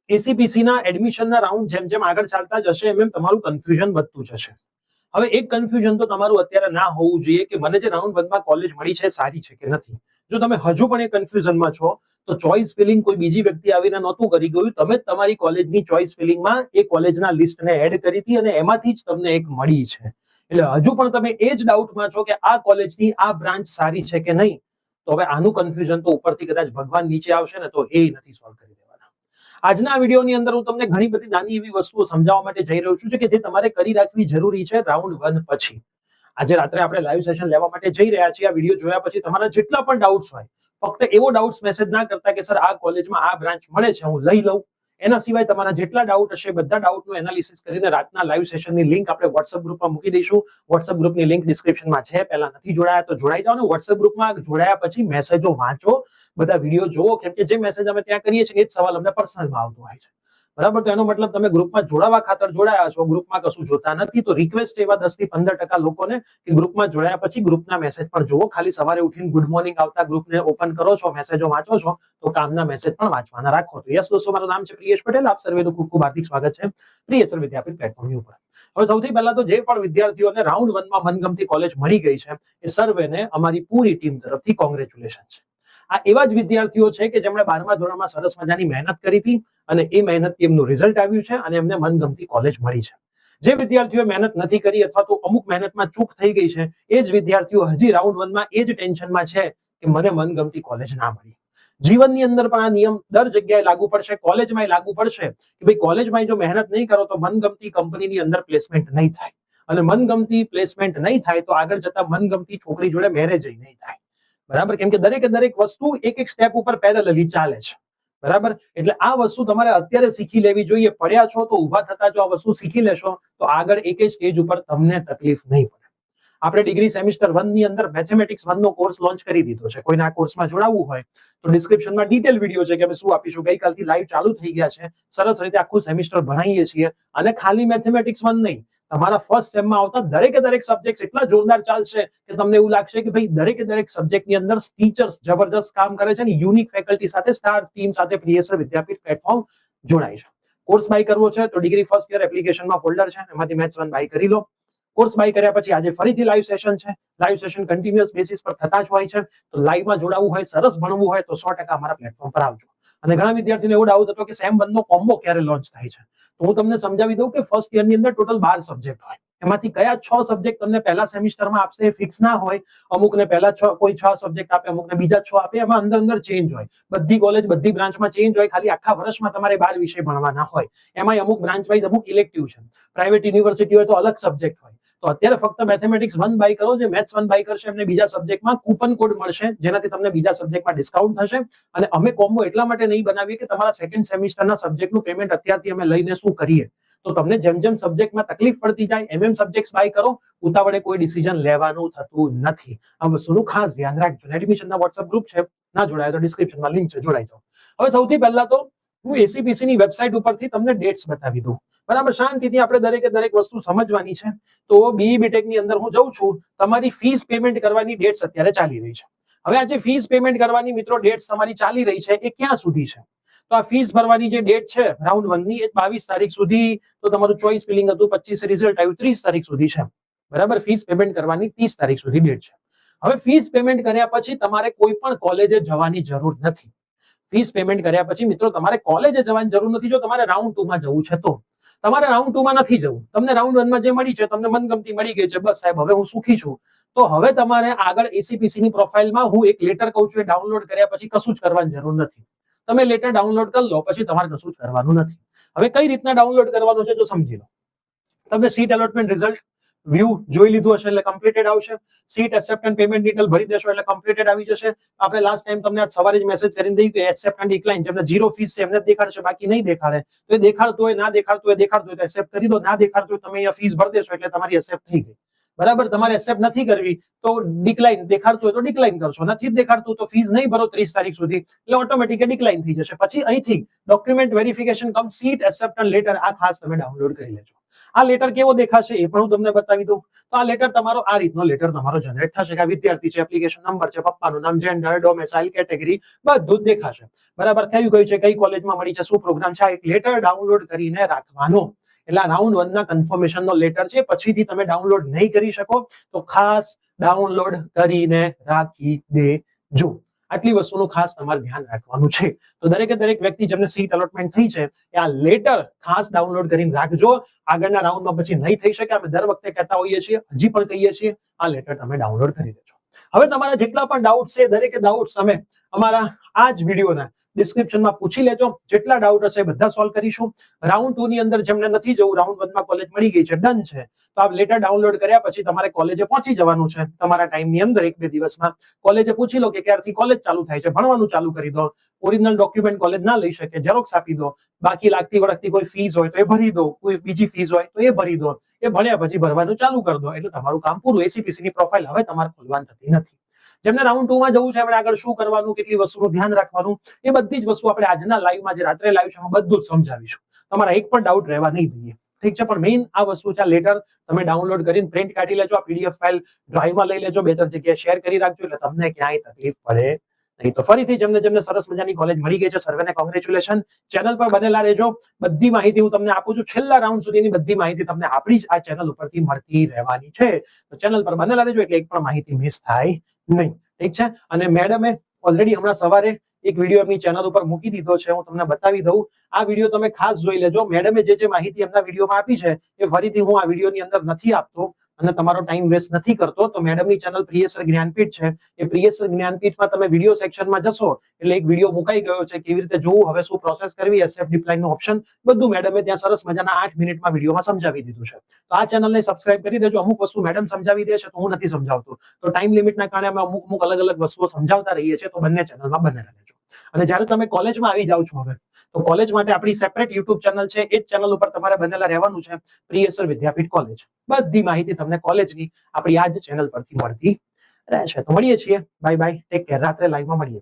ACPC ના એડમિશનના round જેમ જેમ આગળ ચાલતા જશે એમ તમારું કન્ફ્યુઝન વધતું જશે. હવે એક કન્ફ્યુઝન તો તમારું અત્યારે ના હોવું જોઈએ કે મને જે રાઉન્ડ 1 માં કોલેજ મળી છે સારી છે કે નથી. જો તમે હજુ પણ એ કન્ફ્યુઝનમાં છો તો ચોઇસ ફિલિંગ કોઈ બીજી વ્યક્તિ આવીને નહોતું કરી ગયું, તમે તમારી કોલેજની ચોઇસ ફિલિંગમાં એ કોલેજના લિસ્ટને એડ કરી હતી અને એમાંથી જ તમને એક મળી છે. એટલે હજુ પણ તમે એ જ ડાઉટમાં છો કે આ કોલેજની આ બ્રાન્ચ સારી છે કે નહીં, તો હવે આનું કન્ફ્યુઝન તો ઉપરથી કદાચ ભગવાન નીચે આવશે ને તો એ નથી સોલ્વ કરી દેવાના. આજના વિડીયોની અંદર હું તમને ઘણી બધી નાની એવી વસ્તુઓ સમજાવવા માટે જઈ રહ્યો છું કે જે તમારે કરી રાખવી જરૂરી છે રાઉન્ડ 1 પછી. આજે રાત્રે આપણે લાઈવ સેશન લેવા માટે જઈ રહ્યા છીએ. આ વિડીયો જોયા પછી તમારા જેટલા પણ ડાઉટ્સ હોય, ફક્ત એવો ડાઉટ્સ મેસેજ ના કરતા કે સર આ કોલેજમાં આ બ્રાન્ચ મળે છે હું લઈ લઉં. એના સિવાય તમારા જેટલા ડાઉટ હશે બધા ડાઉટનું એનાલિસિસ કરીને રાતના લાઈવ સેશનની લિંક આપણે વોટ્સએપ ગ્રુપમાં મૂકી દઈશું. વોટ્સએપ ગ્રુપની લિંક ડિસ્ક્રિપ્શનમાં છે. પહેલા નથી જોડાયા તો જોડાઈ જાઓ ને વોટ્સએપ ગ્રુપમાં જોડાયા પછી મેસેજો વાંચો, બધા વિડીયો જોવો, કેમ કે જે મેસેજ અમે ત્યાં કરીએ છીએ એ જ સવાલ અમને પર્સનલમાં આવતો હોય છે. બરાબર, તો એનો મતલબ તમે ગ્રુપમાં જોડાવા ખાતર જોડાયા છો, ગ્રુપમાં કશું જોતા નથી. તો રિક્વેસ્ટ એવા 10 થી 15% લોકોને કે ગ્રુપમાં જોડાયા પછી ગ્રુપના મેસેજ પણ જોવો. ખાલી સવારે ઉઠીને ગુડ મોર્નિંગ આવતા ગ્રુપને ઓપન કરો છો, મેસેજો વાંચો છો, તો કામના મેસેજ પણ વાંચવાના રાખો. તો યસ દોસ્તો, મારું નામ છે પ્રિયેશ પટેલ. આપ સર્વેનું ખૂબ ખૂબ હાર્દિક સ્વાગત છે પ્રિયસર વિદ્યાપીઠ પ્લેટફોર્મની ઉપર. હવે સૌથી પહેલા તો જે પણ વિદ્યાર્થીઓને રાઉન્ડ 1 માં મનગમતી કોલેજ મળી ગઈ છે એ સર્વેને અમારી પૂરી ટીમ તરફથી કોંગ્રેચ્યુલેશન છે. આ એવા જ વિદ્યાર્થીઓ છે કે જેમણે 12મા ધોરણમાં સરસ મજાની મહેનત કરી હતી અને એ મહેનતથી એમનું રિઝલ્ટ આવ્યું છે અને એમને મનગમતી કોલેજ મળી છે. જે વિદ્યાર્થીઓ મહેનત નથી કરી અથવા તો અમુક મહેનતમાં ચૂક થઈ ગઈ છે એ જ વિદ્યાર્થીઓ હજી રાઉન્ડ 1 માં એ જ ટેન્શનમાં છે કે મને મનગમતી કોલેજ ના મળી. જીવનની અંદર પણ આ નિયમ દર જગ્યાએ લાગુ પડશે, કોલેજમાં લાગુ પડશે કે ભાઈ કોલેજમાં જો મહેનત નહીં કરો તો મનગમતી કંપનીની અંદર પ્લેસમેન્ટ નહીં થાય, અને મનગમતી પ્લેસમેન્ટ નહીં થાય તો આગળ જતા મનગમતી છોકરી જોડે મેરેજ નહીં થાય. બરાબર, કેમ કે દરેકે દરેક વસ્તુ એક એક સ્ટેપ ઉપર પેરેલલી ચાલે છે. બરાબર, એટલે આ વસ્તુ તમારે અત્યારે શીખી લેવી જોઈએ. પડ્યા છો તો ઉભા થતા જો આ વસ્તુ શીખી લેશો તો આગળ એક સ્ટેજ ઉપર તમને તકલીફ નહીં પડે. આપણે ડિગ્રી સેમિસ્ટર 1 ની અંદર મેથેમેટિક્સ 1 નો કોર્સ લોન્ચ કરી દીધો છે. કોઈને આ કોર્સમાં જોડાવવું હોય તો ડિસ્ક્રિપ્શનમાં ડિટેલ વિડીયો છે કે અમે શું આપીશું. ગઈકાલથી લાઈવ ચાલુ થઈ ગયા છે. સરસ રીતે આખું સેમિસ્ટર ભણાવીએ છીએ અને ખાલી મેથેમેટિક્સ 1 નહીં, તમારા ફર્સ્ટ સેમમાં આવતા દરેકે દરેક સબ્જેક્ટ એટલા જોરદાર ચાલશે કે તમને એવું લાગશે કે ભાઈ દરેકે દરેક સબ્જેક્ટની અંદર ટીચર્સ જબરદસ્ત કામ કરે છે અને યુનિક ફેકલ્ટી સાથે સ્ટાર ટીમ સાથે પ્રિયસર વિદ્યાપીઠ પ્લેટફોર્મ જોડાય છે. કોર્સ બાય કરવો છે તો ડિગ્રી ફર્સ્ટ યર એપ્લિકેશનમાં ફોલ્ડર છે, એમાંથી મેથ્સ 1 બાય કરી લો. કોર્સ બાય કર્યા પછી આજે ફરીથી લાઈવ સેશન છે. લાઈવ સેશન કન્ટિન્યુઅસ બેસિસ પર થતા જ હોય છે. તો લાઈવમાં જોડાવવું હોય, સરસ ભણવું હોય તો 100% અમારા પ્લેટફોર્મ પર આવજો. અને ઘણા વિદ્યાર્થીઓને એવો ડાઉટ હતો કે સેમ 1 નો કોમ્બો ક્યારે લોન્ચ થાય છે, તો હું તમને સમજાવી દઉં કે ફર્સ્ટ યરની અંદર ટોટલ 12 સબ્જેક્ટ હોય. એમાંથી કયા 6 સબ્જેક્ટ તમને પહેલા સેમિસ્ટરમાં આપશે એ ફિક્સ ના હોય. અમુકને પહેલા 6 કોઈ 6 સબ્જેક્ટ આપે, અમુકને બીજા 6 આપે. એમાં અંદર અંદર ચેન્જ હોય. બધી કોલેજ બધી બ્રાન્ચમાં ચેન્જ હોય. ખાલી આખા વર્ષમાં તમારે 12 વિષય ભણવાના હોય. એમાં અમુક બ્રાન્ચ વાઇઝ અમુક ઇલેક્ટિવ છે. પ્રાઇવેટ યુનિવર્સિટી હોય તો અલગ સબ્જેક્ટ હોય. તો અત્યારે ફક્ત મેથેમેટિક્સ 1 બાય કરો. જે મેથ્સ 1 બાય કરશે એમને બીજા સબ્જેક્ટમાં કૂપન કોડ મળશે, જેનાથી તમને બીજા સબ્જેક્ટમાં ડિસ્કાઉન્ટ થશે. અને અમે કોમ્બો એટલા માટે નહીં બનાવીએ કે તમારા સેકન્ડ સેમિસ્ટરના સબ્જેક્ટનું પેમેન્ટ અત્યારથી અમે લઈને શું કરીએ. તો તમને જેમ જેમ સબ્જેક્ટમાં તકલીફ પડતી જાય એમ સબ્જેક્ટ બાય કરો. ઉતાવળે કોઈ ડિસિઝન લેવાનું થતું નથી. આ વસ્તુનું ખાસ ધ્યાન રાખજો. એડમિશનના વોટ્સએપ ગ્રુપ છે, ના જોડાય તો ડિસ્ક્રિપ્શનમાં લિંક છે, જોડાઈ જાઓ. હવે સૌથી પહેલા તો હું એસીપીસી ની વેબસાઇટ ઉપરથી તમને ડેટ્સ બતાવી દઉં. બરાબર, શાંતિથી આપણે દરેકે દરેક વસ્તુ સમજવાની છે. તો બીઈ બીટેક ની અંદર હું જઉં છું. તમારી ફીસ પેમેન્ટ કરવાની ડેટ્સ અત્યારે ચાલી રહી છે. હવે આ જે ફીસ પેમેન્ટ કરવાની મિત્રો ડેટ્સ તમારી ચાલી રહી છે એ ક્યાં સુધી છે? તો આ ફીસ ભરવાની જે ડેટ છે રાઉન્ડ 1 ની એ 22 તારીખ સુધી. તો તમારું ચોઇસ ફિલિંગ હતું 25 રિઝલ્ટ આવ્યું 30 તારીખ સુધી છે. બરાબર, ફીસ પેમેન્ટ કરવાની 30 તારીખ સુધી ડેટ છે. હવે ફીસ પેમેન્ટ કર્યા પછી તમારે કોઈ પણ કોલેજે જવાની જરૂર નથી. ફીસ પેમેન્ટ કર્યા પછી મિત્રો તમારે કોલેજે જવાની જરૂર નથી. જો તમારે રાઉન્ડ 2 માં જવું છે તો તમારે રાઉન્ડ 2 માં નથી જવું. તમને રાઉન્ડ 1 માં જે મળી છે, તમને મનગમતી મળી ગઈ છે, બસ સાહેબ હવે હું સુખી છું. તો હવે તમારે આગળ એસીપીસી ની પ્રોફાઇલમાં હું એક લેટર કહું છું એ ડાઉનલોડ કર્યા પછી કશું જ કરવાની જરૂર નથી. તમે લેટર ડાઉનલોડ કરી લો પછી તમારે કશું જ કરવાનું નથી. હવે કઈ રીતના ડાઉનલોડ કરવાનું છે જો સમજી લો. તમે સીટ એલોટમેન્ટ રિઝલ્ટ વ્યૂ જોઈ લીધું હશે એટલે કમ્પ્લીટેડ આવશે. Seat accept and payment detail ભરી દેશો એટલે કમ્પ્લીટેડ આવી જશે. આપણે લાસ્ટ ટાઈમ તમને આજ સવારે જ મેસેજ કરીને દઈ કે એક્સેપ્ટ એન્ડ ડિક્લાઇન, જેમને ઝીરો ફીસ છે એમને દેખાડશે, બાકી નહીં દેખાડે. તો એ દેખાડતું હોય ના દેખાડતું હોય, દેખાડતું હોય તો એક્સેપ્ટ કરી દો, ના દેખાડતું હોય તમે અહીંયા ફીસ ભરી દેશો એટલે તમારી એક્સેપ્ટ થઈ ગઈ. બરાબર, તમારે એક્સેપ્ટ નથી કરવી તો ડિક્લાઇન, દેખાડતું હોય તો ડિક્લાઇન કરશો, નથી દેખાડતું તો ફીસ નહીં ભરો 30 તારીખ સુધી એટલે ઓટોમેટિક ડિક્લાઇન થઈ જશે. પછી અહીંથી ડોક્યુમેન્ટ વેરિફિકેશન કમ સીટ એક્સેપ્ટન્સ લેટર આ ખાસ તમે ડાઉનલોડ કરી લેજો. આ લેટર કેવો દેખાશે એ પણ હું તમને બતાવી દઉં. તો આ લેટર તમારો આ રીતનો લેટર તમારો જનરેટ થશે કે આ વિદ્યાર્થી છે, એપ્લિકેશન નંબર છે, પપ્પાનું નામ, જેન્ડર, ડોમેસાઇલ, કેટેગરી બધું જ દેખાશે. બરાબર, કયું કયું છે, કઈ કોલેજમાં મળી છે, શું પ્રોગ્રામ છે, એક લેટર ડાઉનલોડ કરીને રાખવાનો. એટલે રાઉન્ડ 1 ના કન્ફર્મેશન નો લેટર છે, પછીથી તમે ડાઉનલોડ નહીં કરી શકો તો ખાસ ડાઉનલોડ કરીને રાખી દેજો. આટલી વસ્તુનું ખાસ તમારે ધ્યાન રાખવાનું છે. તો દરેકે દરેક વ્યક્તિ જેમને સીટ અલોટમેન્ટ થઈ છે એ આ લેટર ખાસ ડાઉનલોડ કરીને રાખજો. આગળના રાઉન્ડમાં પછી નહીં થઈ શકે, અમે દર વખતે કહેતા હોઈએ છીએ, હજી પણ કહીએ છીએ, આ લેટર તમે ડાઉનલોડ કરી દેજો. હવે તમારા જેટલા પણ ડાઉટ છે દરેકે ડાઉટ અમે અમારા આ જ વિડીયોના ડિસ્ક્રિપ્શનમાં પૂછી લેજો. જેટલા ડાઉટ હશે બધા સોલ્વ કરીશું. રાઉન્ડ 2 ની અંદર જેમને નથી જવું, રાઉન્ડ 1 માં કોલેજ મળી ગઈ છે, ડન છે, તો આ લેટર ડાઉનલોડ કર્યા પછી તમારે કોલેજે પહોંચી જવાનું છે. તમારા ટાઈમની અંદર 1-2 દિવસમાં કોલેજે પૂછી લો કે ક્યારથી કોલેજ ચાલુ થાય છે, ભણવાનું ચાલુ કરી દો. ઓરિજિનલ ડોક્યુમેન્ટ કોલેજ ના લઈ શકે, ઝેરોક્સ આપી દો. બાકી લાગતી વળગતી કોઈ ફીસ હોય તો એ ભરી દો, કોઈ બીજી ફીસ હોય તો એ ભરી દો. એ ભણ્યા પછી ભરવાનું ચાલુ કરી દો એટલે તમારું કામ પૂરું. એસીપીસી ની પ્રોફાઇલ હવે તમારે ખોલવાની થતી નથી. જેમને રાઉન્ડ 2 માં જવું છે, આપણે આગળ શું કરવાનું, કેટલી વસ્તુનું ધ્યાન રાખવાનું, એ બધી જ વસ્તુ આપણે આજના લાઈવમાં જે રાત્રે લાઈવ છે એમાં બધું જ સમજાવીશું. તમારા એક પણ ડાઉટ રહેવા નહીં દઈએ. ઠીક છે, પણ મેઇન આ વસ્તુ છે, લેટર તમે ડાઉનલોડ કરીને પ્રિન્ટ કાઢી લેજો, આ પીડીએફ ફાઇલ ડ્રાઈવમાં લઈ લેજો, 2-4 જગ્યાએ શેર કરી રાખજો એટલે તમને ક્યાંય તકલીફ પડે નહીં. તો ફરીથી જેમને સરસ મજાની કોલેજ મળી ગઈ છે, સર્વેને કોંગ્રેચ્યુલેશન. ચેનલ પર બનેલા રહેજો. બધી માહિતી હું તમને આપું છું. છેલ્લા રાઉન્ડ સુધીની બધી માહિતી તમને આપણી જ આ ચેનલ ઉપરથી મળતી રહેવાની છે. તો ચેનલ પર બનેલા રહેજો એટલે એક પણ માહિતી મિસ થાય નહીં. ઠીક છે, અને મેડમે ઓલરેડી હમણાં સવારે એક વિડીયો એમની ચેનલ ઉપર મૂકી દીધો છે, હું તમને બતાવી દઉં. આ વિડીયો તમે ખાસ જોઈ લેજો. મેડમે જે માહિતી એમના વિડીયોમાં આપી છે એ ફરીથી હું આ વિડીયોની અંદર નથી આપતો અને તમારો ટાઈમ વેસ્ટ નથી કરતો. તો મેડમની ચેનલ પ્રિયસર જ્ઞાનપીઠ છે, એ પ્રિયસર જ્ઞાનપીઠમાં તમે વિડીયો સેક્શનમાં જશો એટલે એક વિડીયો મુકાઈ ગયો છે, કેવી રીતે જોવું, હવે શું પ્રોસેસ કરવી, એસએફ ડિપ્લાઇન નો ઓપ્શન, બધું મેડમે ત્યાં સરસ મજાના 8 મિનિટમાં વિડીયોમાં સમજાવી દીધું છે. તો આ ચેનલને સબસ્ક્રાઇબ કરી દેજો. અમુક વસ્તુ મેડમ સમજાવી દે છે તો હું નથી સમજાવતો, તો ટાઈમ લિમિટના કારણે અમે અમુક અલગ અલગ વસ્તુઓ સમજાવતા રહીએ છીએ. તો બંને ચેનલમાં બને રહેજો. અને જ્યારે તમે કોલેજમાં આવી જાવ છો હવે, તો કોલેજ માટે આપણી સેપરેટ યુટ્યુબ ચેનલ છે, એ જ ચેનલ ઉપર તમારે બનેલા રહેવાનું છે. પ્રિયસર વિદ્યાપીઠ કોલેજ, બધી માહિતી તમને કોલેજની આપણી આ જ ચેનલ પરથી મળતી રહેશે. તો મળીએ છીએ. Bye bye, take care. રાત્રે લાઈવમાં મળીએ.